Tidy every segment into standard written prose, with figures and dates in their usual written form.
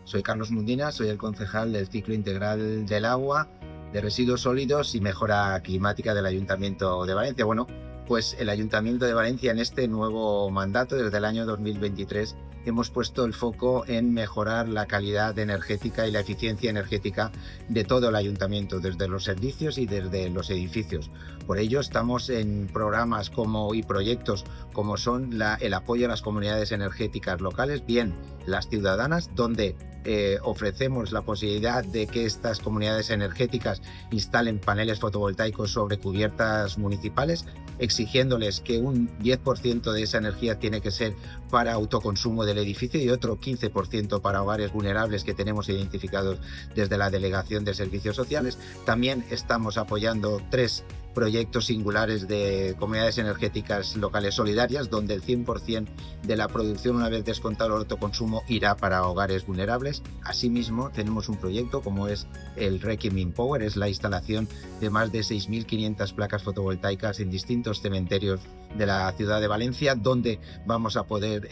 Soy Carlos Mundina, soy el concejal del ciclo integral del agua, de residuos sólidos y mejora climática del Ayuntamiento de Valencia. Bueno, pues el Ayuntamiento de Valencia en este nuevo mandato, desde el año 2023, hemos puesto el foco en mejorar la calidad energética y la eficiencia energética de todo el ayuntamiento, desde los servicios y desde los edificios. Por ello estamos en programas y proyectos como son el apoyo a las comunidades energéticas locales, bien las ciudadanas, donde ofrecemos la posibilidad de que estas comunidades energéticas instalen paneles fotovoltaicos sobre cubiertas municipales, exigiéndoles que un 10% de esa energía tiene que ser para autoconsumo del edificio y otro 15% para hogares vulnerables que tenemos identificados desde la Delegación de Servicios Sociales. También estamos apoyando 3 proyectos singulares de comunidades energéticas locales solidarias, donde el 100% de la producción, una vez descontado el autoconsumo, irá para hogares vulnerables. Asimismo, tenemos un proyecto como es el Requiem Power, es la instalación de más de 6.500 placas fotovoltaicas en distintos cementerios de la ciudad de Valencia, donde vamos a poder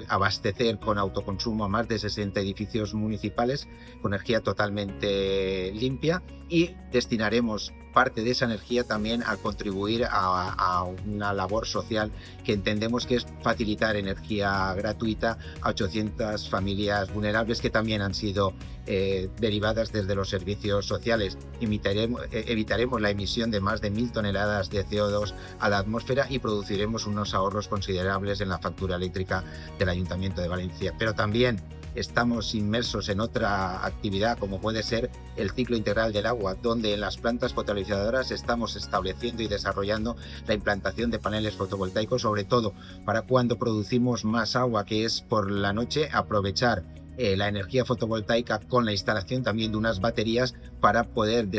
abastecer con autoconsumo a más de 60 edificios municipales con energía totalmente limpia, y destinaremos parte de esa energía también a contribuir a una labor social que entendemos que es facilitar energía gratuita a 800 familias vulnerables que también han sido derivadas desde los servicios sociales. Evitaremos la emisión de más de 1.000 toneladas de CO2 a la atmósfera y produciremos unos ahorros considerables en la factura eléctrica del Ayuntamiento de Valencia. Pero también estamos inmersos en otra actividad como puede ser el ciclo integral del agua, donde en las plantas potabilizadoras estamos estableciendo y desarrollando la implantación de paneles fotovoltaicos, sobre todo para cuando producimos más agua, que es por la noche, aprovechar la energía fotovoltaica con la instalación también de unas baterías para poder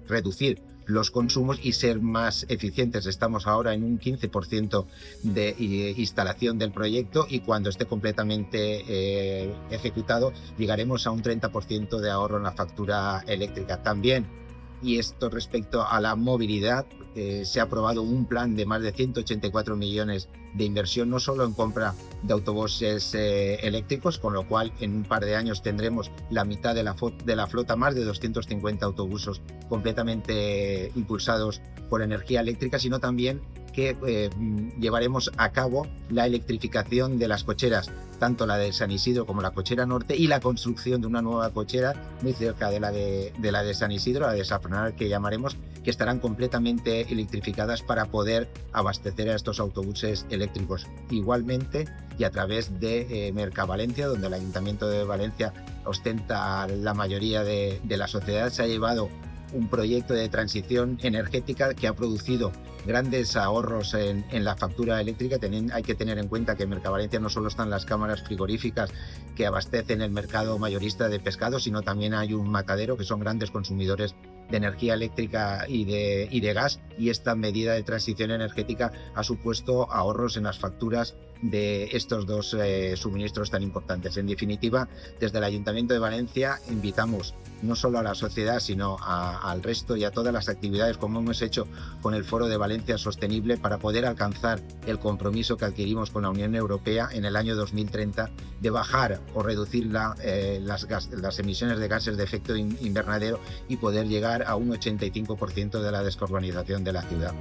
reducir los consumos y ser más eficientes. Estamos ahora en un 15% de instalación del proyecto, y cuando esté completamente ejecutado llegaremos a un 30% de ahorro en la factura eléctrica. También, y esto respecto a la movilidad, se ha aprobado un plan de más de 184 millones de inversión, no solo en compra de autobuses eléctricos, con lo cual en un par de años tendremos la mitad de la flota, más de 250 autobuses completamente impulsados por energía eléctrica, sino también que llevaremos a cabo la electrificación de las cocheras, tanto la de San Isidro como la cochera norte, y la construcción de una nueva cochera muy cerca de la de San Isidro, la de Safranar, que llamaremos, que estarán completamente electrificadas para poder abastecer a estos autobuses eléctricos. Igualmente, y a través de Mercavalencia, donde el Ayuntamiento de Valencia ostenta la mayoría de la sociedad, se ha llevado un proyecto de transición energética que ha producido grandes ahorros en la factura eléctrica. Hay que tener en cuenta que en Mercavalencia no solo están las cámaras frigoríficas que abastecen el mercado mayorista de pescado, sino también hay un matadero, que son grandes consumidores de energía eléctrica y de gas, y esta medida de transición energética ha supuesto ahorros en las facturas de estos dos suministros tan importantes. En definitiva, desde el Ayuntamiento de Valencia invitamos no solo a la sociedad, sino al resto y a todas las actividades, como hemos hecho con el Foro de Valencia Sostenible, para poder alcanzar el compromiso que adquirimos con la Unión Europea en el año 2030 de bajar o reducir las emisiones de gases de efecto invernadero y poder llegar a un 85% de la descarbonización de la ciudad.